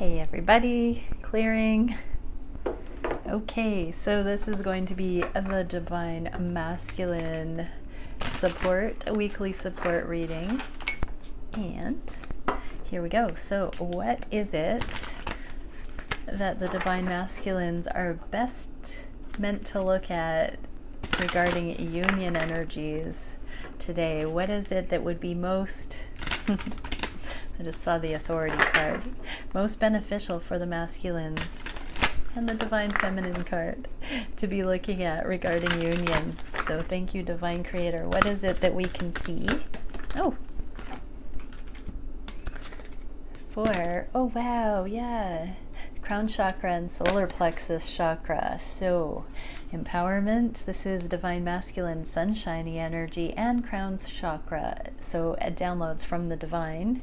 Hey everybody, clearing. Okay, so this is going to be the Divine Masculine support, a weekly support reading. And here we go. So what is it that the Divine Masculines are best meant to look at regarding union energies today? What is it that would be most... I just saw the Authority card. Most beneficial for the masculines and the Divine Feminine card to be looking at regarding union. So thank you, Divine Creator. What is it that we can see? Oh, oh wow, yeah. Crown chakra and solar plexus chakra. So empowerment, this is Divine Masculine sunshiny energy and crown chakra. So downloads from the Divine.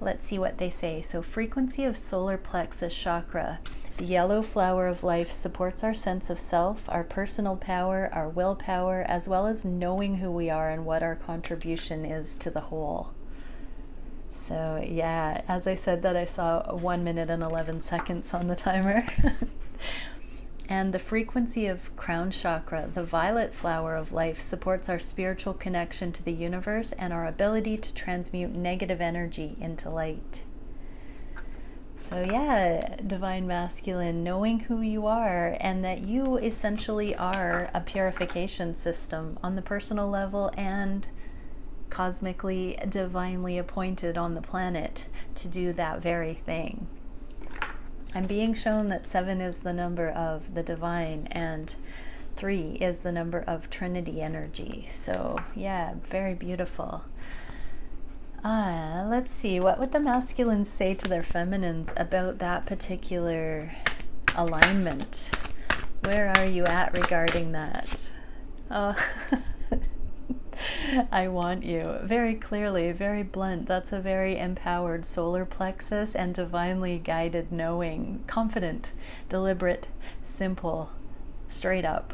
Let's see what they say. So frequency of solar plexus chakra. The yellow flower of life supports our sense of self, our personal power, our willpower, as well as knowing who we are and what our contribution is to the whole. So yeah, as I said that, I saw 1 minute and 11 seconds on the timer. And the frequency of crown chakra, the violet flower of life, supports our spiritual connection to the universe and our ability to transmute negative energy into light. So yeah, Divine Masculine, knowing who you are and that you essentially are a purification system on the personal level and cosmically, divinely appointed on the planet to do that very thing. I'm being shown that 7 is the number of the divine and 3 is the number of Trinity energy. So yeah, very beautiful. Let's see, what would the masculines say to their feminines about that particular alignment? Where are you at regarding that? Oh, I want you. Very clearly, very blunt. That's a very empowered solar plexus and divinely guided knowing. Confident, deliberate, simple, straight up.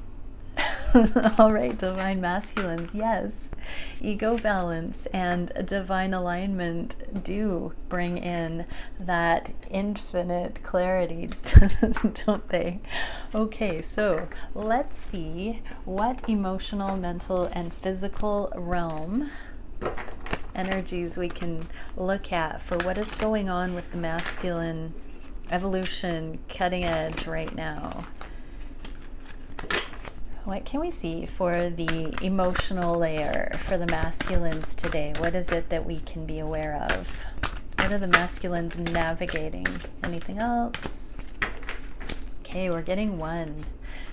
All right, Divine Masculines, yes. Ego balance and divine alignment do bring in that infinite clarity, don't they? Okay, so let's see what emotional, mental, and physical realm energies we can look at for what is going on with the masculine evolution cutting edge right now. What can we see for the emotional layer for the masculines today? What is it that we can be aware of? What are the masculines navigating? Anything else? Okay, we're getting 1.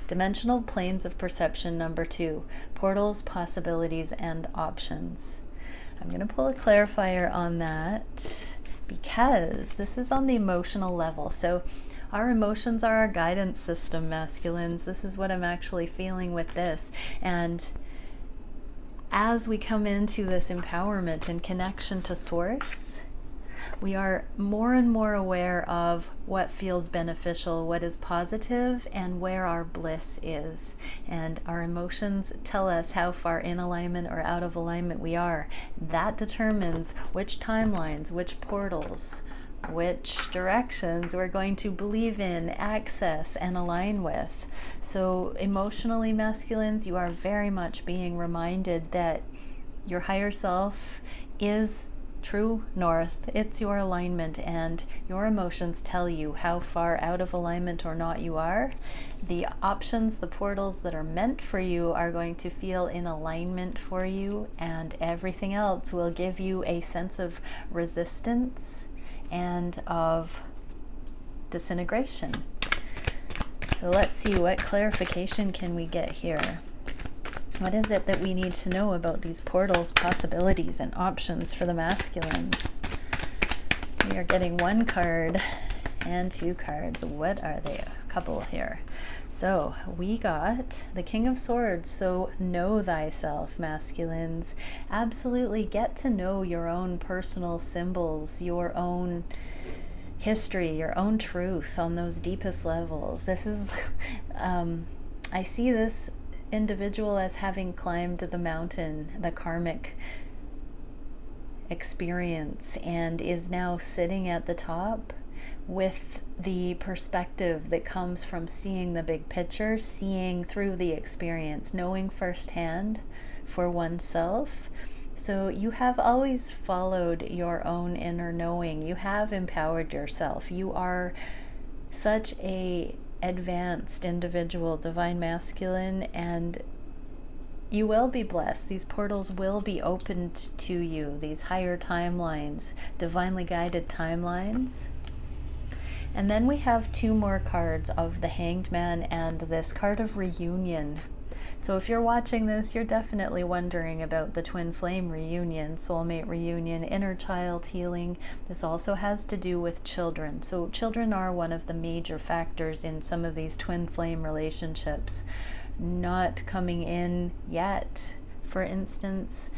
Dimensional planes of perception, number 2. Portals, possibilities, and options. I'm going to pull a clarifier on that because this is on the emotional level. So our emotions are our guidance system, masculines. This is what I'm actually feeling with this. And as we come into this empowerment and connection to source, we are more and more aware of what feels beneficial, what is positive, and where our bliss is. And our emotions tell us how far in alignment or out of alignment we are. That determines which timelines, which portals, which directions we're going to believe in, access, and align with. So emotionally, masculines, you are very much being reminded that your higher self is true north. It's your alignment, and your emotions tell you how far out of alignment or not you are. The options, the portals that are meant for you are going to feel in alignment for you, and everything else will give you a sense of resistance and of disintegration. So let's see, what clarification can we get here? What is it that we need to know about these portals, possibilities, and options for the masculines? We are getting 1 card and 2 cards. What are they? A couple here. So we got the King of Swords. So know thyself, masculines. Absolutely get to know your own personal symbols, your own history, your own truth on those deepest levels. This is, I see this individual as having climbed the mountain, the karmic experience, and is now sitting at the top with the perspective that comes from seeing the big picture, seeing through the experience, knowing firsthand for oneself. So you have always followed your own inner knowing. You have empowered yourself. You are such a advanced individual, divine masculine, and you will be blessed. These portals will be opened to you, these higher timelines, divinely guided timelines. And then we have two more cards of the Hanged Man and this card of reunion. So if you're watching this, you're definitely wondering about the twin flame reunion, soulmate reunion, inner child healing. This also has to do with children. So children are one of the major factors in some of these twin flame relationships not coming in yet, for instance.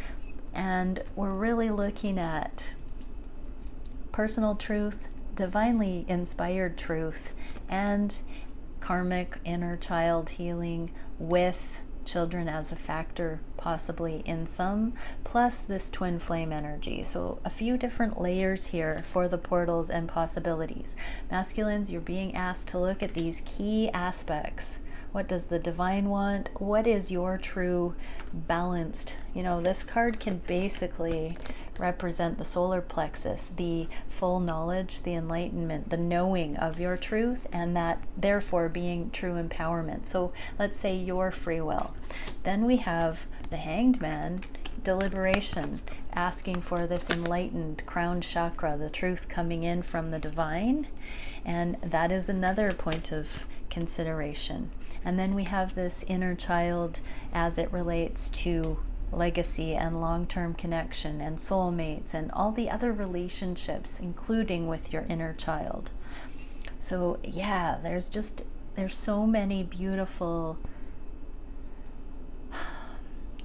And we're really looking at personal truth, divinely inspired truth, and karmic inner child healing with children as a factor, possibly in some, plus this twin flame energy. So a few different layers here for the portals and possibilities. Masculines, you're being asked to look at these key aspects. What does the divine want? What is your true balanced? You know, this card can basically represent the solar plexus, the full knowledge, the enlightenment, the knowing of your truth, and that therefore being true empowerment. So let's say your free will. Then we have the Hanged Man, deliberation, asking for this enlightened crown chakra, the truth coming in from the divine, and that is another point of consideration. And then we have this inner child as it relates to legacy and long-term connection and soulmates and all the other relationships, including with your inner child. So yeah, there's so many beautiful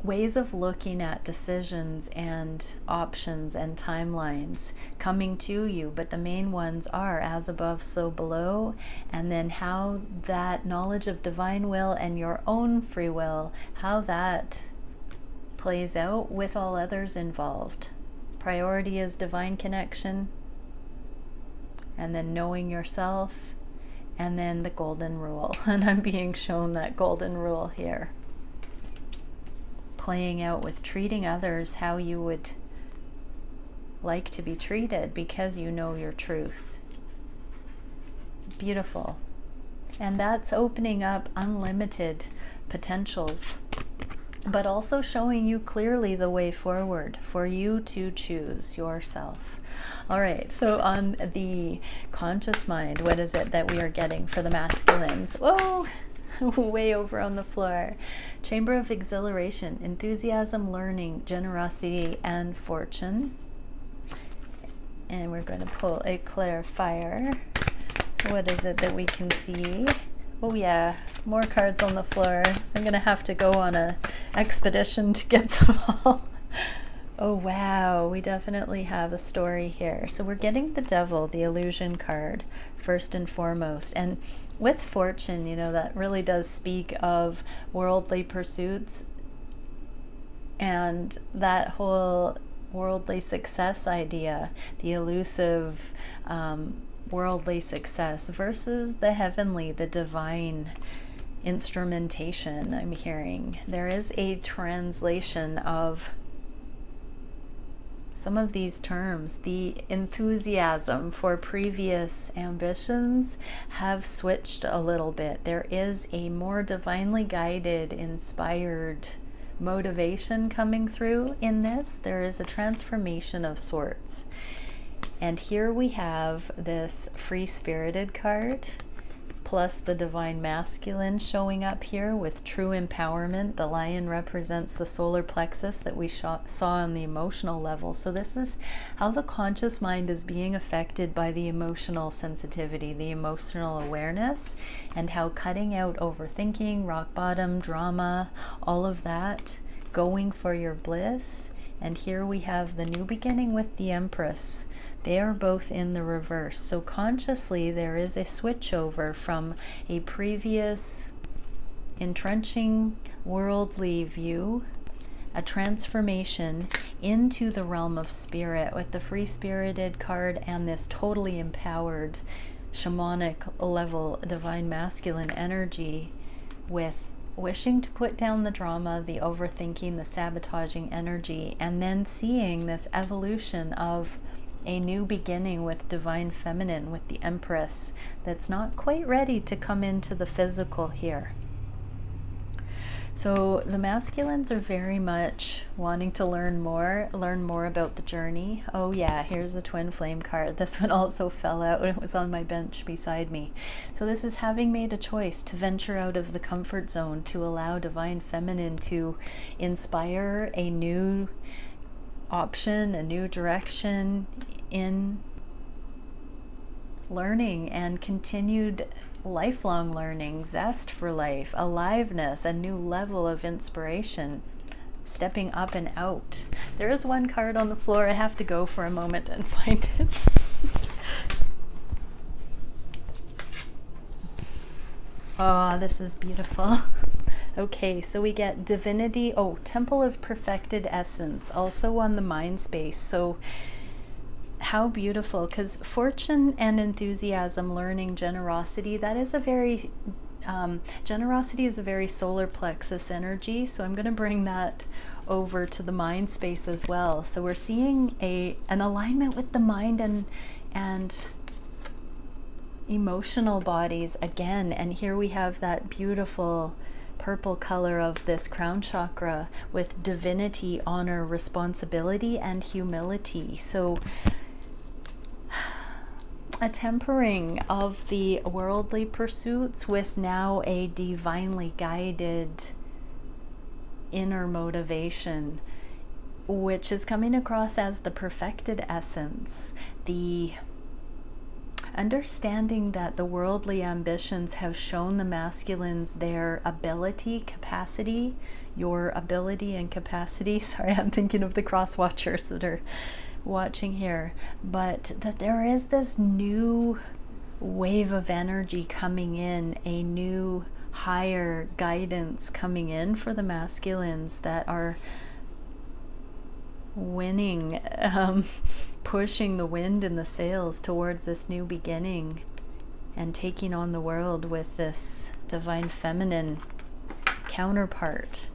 ways of looking at decisions and options and timelines coming to you, but the main ones are as above, so below, and then how that knowledge of divine will and your own free will, how that plays out with all others involved. Priority is divine connection, and then knowing yourself, and then the golden rule. And I'm being shown that golden rule here, playing out with treating others how you would like to be treated because you know your truth. Beautiful. And that's opening up unlimited potentials, but also showing you clearly the way forward for you to choose yourself. All right, so on the conscious mind, what is it that we are getting for the masculines? Whoa, way over on the floor. Chamber of exhilaration, enthusiasm, learning, generosity, and fortune. And we're going to pull a clarifier. What is it that we can see? Oh yeah, more cards on the floor. I'm gonna have to go on a expedition to get them all. Oh wow, we definitely have a story here. So we're getting the Devil, the illusion card, first and foremost. And with fortune, you know, that really does speak of worldly pursuits and that whole worldly success idea, the elusive worldly success versus the heavenly, the divine instrumentation. I'm hearing there is a translation of some of these terms. The enthusiasm for previous ambitions have switched a little bit. There is a more divinely guided, inspired motivation coming through in this. There is a transformation of sorts. And here we have this free-spirited card, plus the divine masculine showing up here with true empowerment. The lion represents the solar plexus that we saw on the emotional level. So this is how the conscious mind is being affected by the emotional sensitivity, the emotional awareness, and how cutting out overthinking, rock bottom, drama, all of that, going for your bliss. And here we have the new beginning with the Empress. They are both in the reverse. So consciously there is a switch over from a previous entrenching worldly view, a transformation into the realm of spirit with the free-spirited card and this totally empowered shamanic level divine masculine energy, with wishing to put down the drama, the overthinking, the sabotaging energy, and then seeing this evolution of a new beginning with divine feminine, with the Empress, that's not quite ready to come into the physical here. So the masculines are very much wanting to learn more about the journey. Oh yeah, here's the twin flame card. This one also fell out. It was on my bench beside me. So this is having made a choice to venture out of the comfort zone, to allow divine feminine to inspire a new option, a new direction in learning and continued lifelong learning, zest for life, aliveness, a new level of inspiration, stepping up and out. There is one card on the floor. I have to go for a moment and find it. Oh, this is beautiful. Okay, so we get divinity. Oh, Temple of Perfected Essence, also on the mind space. So how beautiful, because fortune and enthusiasm, learning, generosity, that is a very generosity is a very solar plexus energy. So I'm going to bring that over to the mind space as well. So we're seeing an alignment with the mind and emotional bodies again. And here we have that beautiful purple color of this crown chakra with divinity, honor, responsibility, and humility. So a tempering of the worldly pursuits with now a divinely guided inner motivation, which is coming across as the perfected essence, the understanding that the worldly ambitions have shown the masculines their ability, capacity, your ability and capacity. Sorry, I'm thinking of the cross watchers that are watching here, but that there is this new wave of energy coming in, a new higher guidance coming in for the masculines that are winning, pushing the wind in the sails towards this new beginning and taking on the world with this divine feminine counterpart.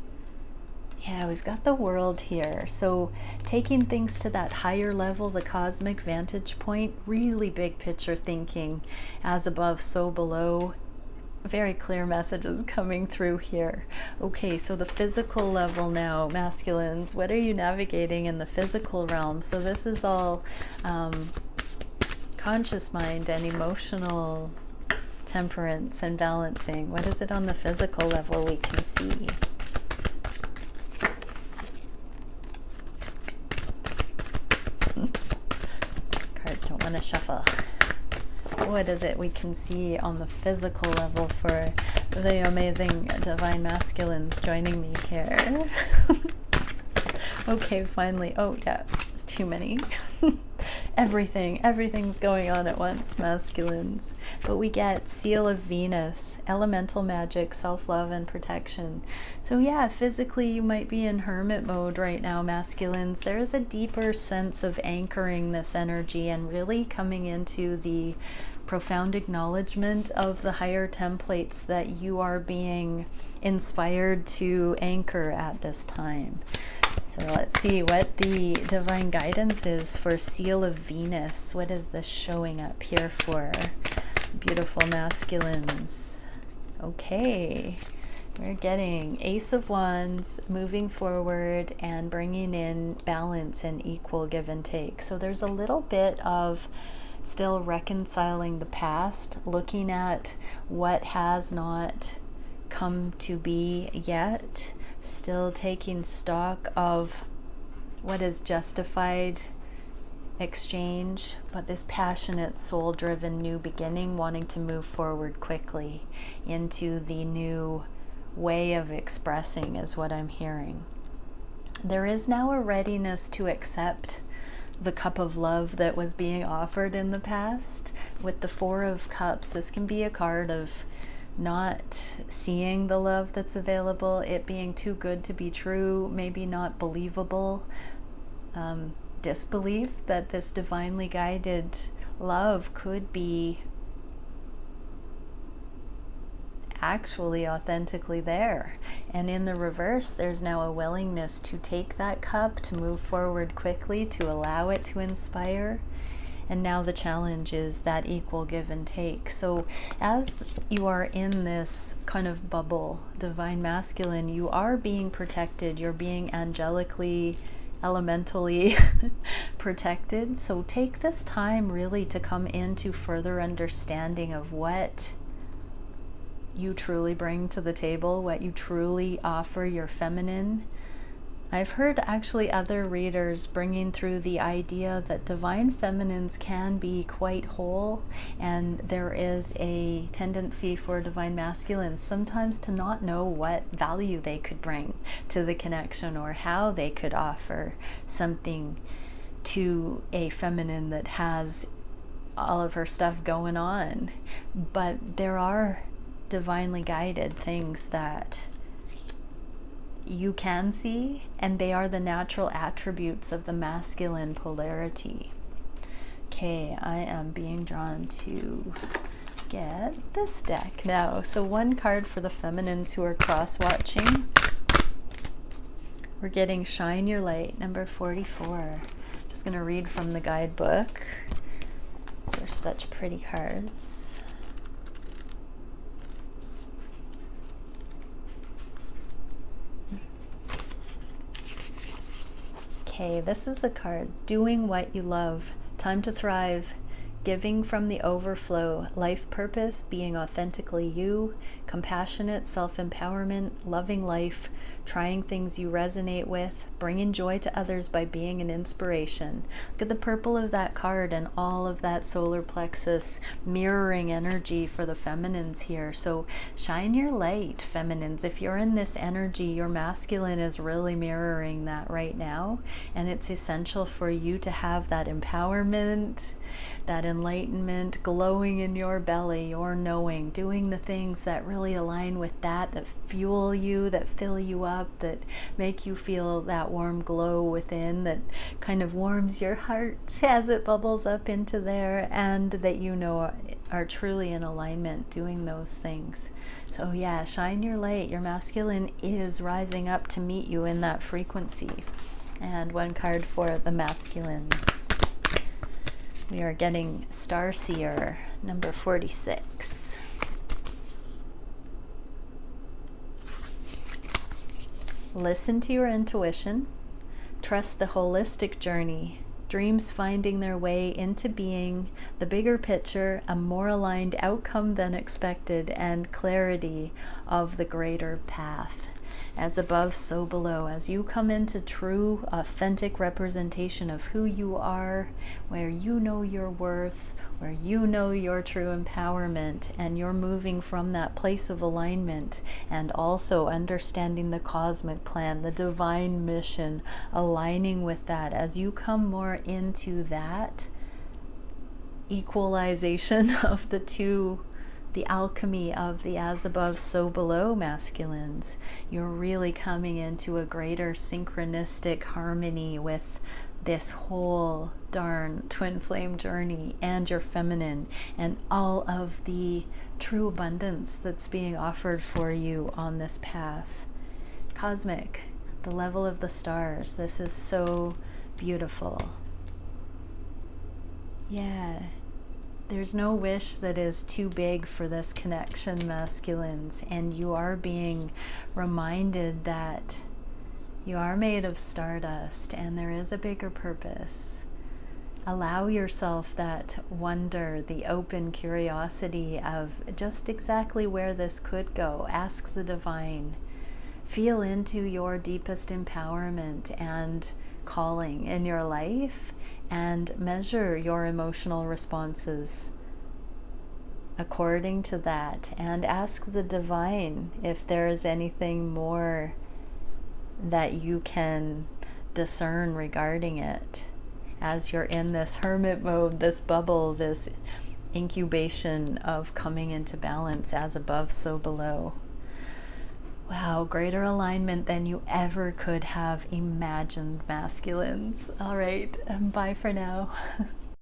Yeah, we've got the world here. So taking things to that higher level, the cosmic vantage point, really big picture thinking, as above, so below. Very clear messages coming through here. Okay, so the physical level now, masculines, what are you navigating in the physical realm? So this is all conscious mind and emotional temperance and balancing. What is it on the physical level we can see? Cards don't want to shuffle. What is it we can see on the physical level for the amazing divine masculines joining me here? Okay, finally. Oh yeah, it's too many. Everything's going on at once, masculines. But we get Seal of Venus, elemental magic, self-love, and protection. So yeah, physically you might be in hermit mode right now, masculines. There is a deeper sense of anchoring this energy and really coming into the profound acknowledgement of the higher templates that you are being inspired to anchor at this time. So let's see what the divine guidance is for Seal of Venus. What is this showing up here for beautiful masculines? Okay, we're getting Ace of Wands, moving forward and bringing in balance and equal give and take. So there's a little bit of still reconciling the past, looking at what has not come to be yet, still taking stock of what is justified exchange, but this passionate, soul-driven new beginning, wanting to move forward quickly into the new way of expressing is what I'm hearing. There is now a readiness to accept the cup of love that was being offered in the past. With the Four of Cups, this can be a card of not seeing the love that's available, it being too good to be true, maybe not believable, disbelief that this divinely guided love could be actually authentically there. And in the reverse, there's now a willingness to take that cup, to move forward quickly, to allow it to inspire. And now the challenge is that equal give and take. So as you are in this kind of bubble, divine masculine, you are being protected. You're being angelically, elementally protected. So take this time really to come into further understanding of what you truly bring to the table, what you truly offer your feminine. I've heard actually other readers bringing through the idea that divine feminines can be quite whole, and there is a tendency for divine masculines sometimes to not know what value they could bring to the connection or how they could offer something to a feminine that has all of her stuff going on. But there are divinely guided things that you can see, and they are the natural attributes of the masculine polarity. Okay, I am being drawn to get this deck now. So one card for the feminines who are cross-watching. We're getting Shine Your Light, number 44. Just going to read from the guidebook. They're such pretty cards. Okay, this is a card, doing what you love, time to thrive, giving from the overflow, life purpose, being authentically you, compassionate self-empowerment, loving life, trying things you resonate with, bringing joy to others by being an inspiration. Look at the purple of that card and all of that solar plexus mirroring energy for the feminines here. So shine your light, feminines. If you're in this energy, your masculine is really mirroring that right now, and it's essential for you to have that empowerment, that enlightenment glowing in your belly, your knowing, doing the things that really align with that fuel you, that fill you up, that make you feel that warm glow within, that kind of warms your heart as it bubbles up into there, and that you know are truly in alignment doing those things. So yeah, shine your light. Your masculine is rising up to meet you in that frequency. And one card for the masculines. We are getting Starseer, number 46. Listen to your intuition. Trust the holistic journey. Dreams finding their way into being, the bigger picture, a more aligned outcome than expected, and clarity of the greater path. As above, so below. As you come into true, authentic representation of who you are, where you know your worth, where you know your true empowerment, and you're moving from that place of alignment, and also understanding the cosmic plan, the divine mission, aligning with that. As you come more into that equalization of the two, the alchemy of the as above, so below masculines, you're really coming into a greater synchronistic harmony with this whole darn twin flame journey and your feminine and all of the true abundance that's being offered for you on this path. Cosmic, the level of the stars. This is so beautiful. Yeah. There's no wish that is too big for this connection, masculines, and you are being reminded that you are made of stardust and there is a bigger purpose. Allow yourself that wonder, the open curiosity of just exactly where this could go. Ask the divine. Feel into your deepest empowerment and calling in your life, and measure your emotional responses according to that, and ask the divine if there is anything more that you can discern regarding it as you're in this hermit mode, this bubble, this incubation of coming into balance, as above, so below. Wow, greater alignment than you ever could have imagined, masculines. All right, bye for now.